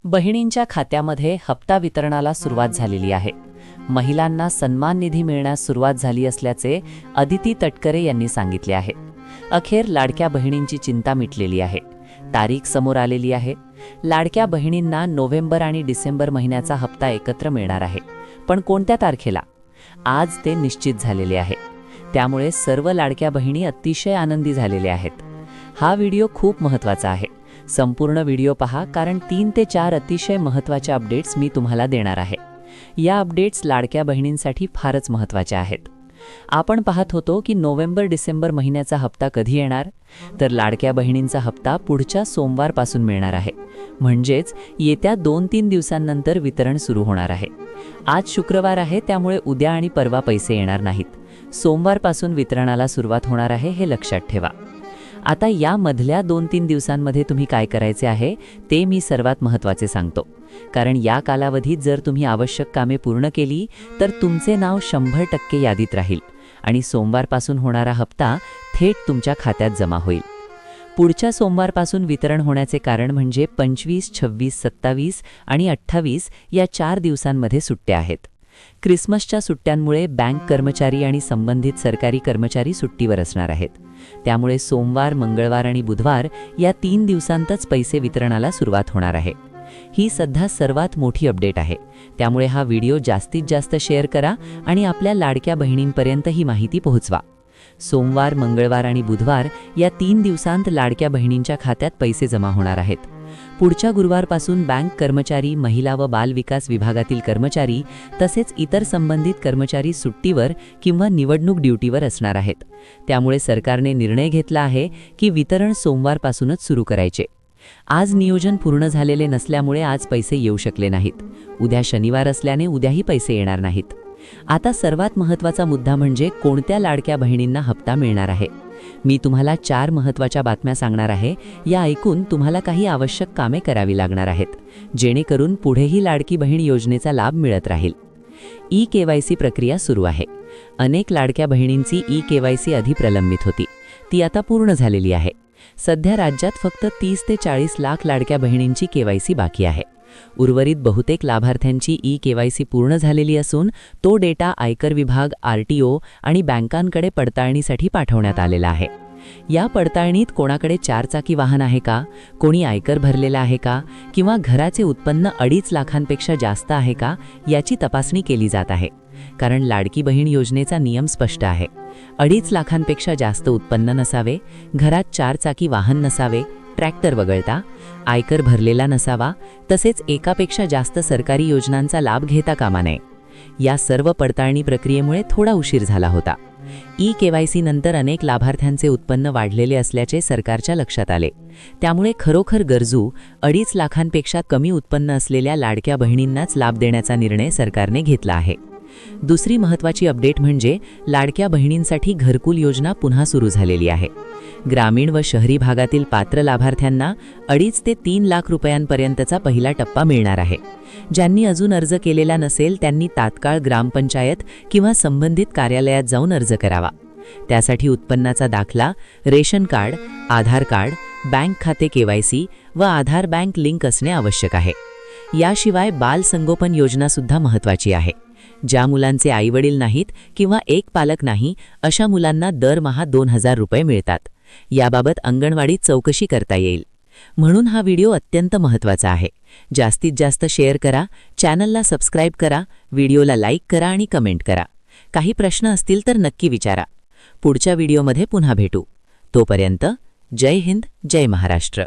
बहिणींच्या खात्यामध्ये हप्ता वितरणाला सुरुवात झालेली आहे. महिलांना सन्मान निधी मिळण्यास सुरुवात झाली असल्याचे अदिती तटकरे यांनी सांगितले आहे. अखेर लाडक्या बहिणींची चिंता मिटलेली आहे. तारीख समोर आलेली आहे. लाडक्या बहिणींना नोव्हेंबर आणि डिसेंबर महिन्याचा हप्ता एकत्र मिळणार आहे. पण कोणत्या तारखेला? आज ते निश्चित झालेले आहे. त्यामुळे सर्व लाडक्या बहिणी अतिशय आनंदी झालेल्या आहेत. हा व्हिडिओ खूप महत्त्वाचा आहे. संपूर्ण व्हिडिओ पहा, कारण 3 ते 4 अतिशय महत्त्वाच्या अपडेट्स मी तुम्हाला देणार आहे. या अपडेट्स लाडक्या बहिणींसाठी फारच महत्त्वाच्या आहेत. आपण पाहत होतो की नोव्हेंबर-डिसेंबर महिन्याचा हप्ता कधी येणार? तर लाडक्या बहिणींचा हप्ता पुढच्या सोमवारपासून मिळणार आहे. म्हणजेच येत्या 2-3 दिवसांनंतर वितरण सुरू होणार आहे. आज शुक्रवार आहे, त्यामुळे उद्या आणि परवा पैसे येणार नाहीत. सोमवारपासून वितरणाला सुरुवात होणार आहे, हे लक्षात ठेवा. आता या मधल्या 2-3 दिवसांमध्ये तुम्ही काय करायचे आहे ते मी सर्वात महत्त्वाचे सांगतो. कारण या कालावधीत जर तुम्ही आवश्यक कामे पूर्ण केली तर तुमचे नाव 100% यादीत राहील आणि सोमवारपासून होणारा हप्ता थेट तुमच्या खात्यात जमा होईल. पुढच्या सोमवारपासून वितरण होण्याचे कारण म्हणजे 25, 26, 27 आणि 28 या 4 दिवसांमध्ये सुट्ट्या आहेत. क्रिसमसच्या सुट्ट्यांमुळे बँक कर्मचारी आणि संबंधित सरकारी कर्मचारी सुट्टीवर असणार आहेत. त्यामुळे सोमवार, मंगळवार आणि बुधवार या 3 दिवसांतच पैसे वितरणाला सुरुवात होणार आहे. ही सध्या सर्वात मोठी अपडेट आहे. त्यामुळे हा व्हिडिओ जास्तीत जास्त शेअर करा आणि आपल्या लाडक्या बहिणींपर्यंत ही माहिती पोहोचवा. सोमवार, मंगळवार आणि बुधवार या 3 दिवसांत लाडक्या बहिणींच्या खात्यात पैसे जमा होणार आहेत. पुढच्या गुरुवारपासून बँक कर्मचारी, महिला व बाल विकास विभागातील कर्मचारी तसेच इतर संबंधित कर्मचारी सुट्टीवर किंवा निवडणूक ड्युटीवर असणार आहेत. त्यामुळे सरकारने निर्णय घेतला आहे की वितरण सोमवारपासूनच सुरू करायचे. आज नियोजन पूर्ण झालेले नसल्यामुळे आज पैसे येऊ शकले नाहीत. उद्या शनिवार असल्याने उद्याही पैसे येणार नाहीत. आता सर्वात महत्त्वाचा मुद्दा म्हणजे कोणत्या लाडक्या बहिणींना हप्ता मिळणार आहे. मी तुम्हाला 4 महत्त्वाच्या बातम्या सांगणार आहे. या ऐकून तुम्हाला काही आवश्यक कामे करावी लागणार आहेत, जेणेकरून पुढेही लाडकी बहीण योजनेचा लाभ मिळत राहील. ई-केवायसी प्रक्रिया सुरू आहे. अनेक लाडक्या बहिणींची ई-केवायसी आधी प्रलंबित होती. ती आता पूर्ण झालेली आहे. सध्या राज्यात फक्त 30 ते 40 लाख लाडक्या बहिणींची केवायसी बाकी आहे. उर्वरित बहुतेक लाभार्थ्यांची ई-केवायसी पूर्ण झालेली असून तो डेटा आयकर विभाग, आरटीओ आणि बँकांकडे पडताळणीसाठी पाठवण्यात आलेला आहे. या पडताळणीत कोणाकडे 4 चाकी वाहन आहे का, कोणी आयकर भरलेला आहे का किंवा घराचे उत्पन्न 2.5 लाखांपेक्षा जास्त आहे का याची तपासणी केली जात आहे. कारण लाडकी बहीण योजनेचा नियम स्पष्ट आहे. 2.5 लाखांपेक्षा जास्त उत्पन्न नसावे, घरात 4 चाकी वाहन नसावे, ट्रॅक्टर वगळता, आयकर भरलेला नसावा, तसेच एकापेक्षा जास्त सरकारी योजनांचा लाभ घेता कामा नये. या सर्व पडताळणी प्रक्रियेमुळे थोडा उशीर झाला होता. ई-केवायसी नंतर अनेक लाभार्थ्यांचे उत्पन्न वाढलेले असल्याचे सरकारच्या लक्षात आले. त्यामुळे खरोखर गरजू 2.5 लाखांपेक्षा कमी उत्पन्न असलेल्या लाडक्या बहिणींनाच लाभ देण्याचा निर्णय सरकारने घेतला आहे. दुसरी महत्त्वाची अपडेट म्हणजे लाडक्या बहिणींसाठी घरकुल योजना पुन्हा सुरू झालेली आहे. ग्रामीण व शहरी भागातील पात्र लाभार्थ्यांना 2.5 ते 3 लाख रुपयांपर्यंतचा पहिला टप्पा मिळणार आहे. ज्यांनी अजून अर्ज केलेला नसेल त्यांनी तात्काळ ग्रामपंचायत किंवा संबंधित कार्यालयात जाऊन अर्ज करावा. त्यासाठी उत्पन्नाचा दाखला, रेशन कार्ड, आधार कार्ड, बँक खाते केवायसी व आधार बँक लिंक असणे आवश्यक आहे. याशिवाय बाल संगोपन योजना सुद्धा महत्त्वाची आहे. ज्या मुलांचे आईवडील नाहीत किंवा एक पालक नाही अशा मुलांना दरमहा 2000 रुपये मिळतात. याबाबत अंगणवाडीत चौकशी करता येईल. म्हणून हा व्हिडिओ अत्यंत महत्त्वाचा आहे. जास्तीत जास्त शेअर करा, चॅनलला सबस्क्राईब करा, व्हिडिओला लाईक करा आणि कमेंट करा. काही प्रश्न असतील तर नक्की विचारा. पुढच्या व्हिडिओमध्ये पुन्हा भेटू. तोपर्यंत जय हिंद, जय महाराष्ट्र.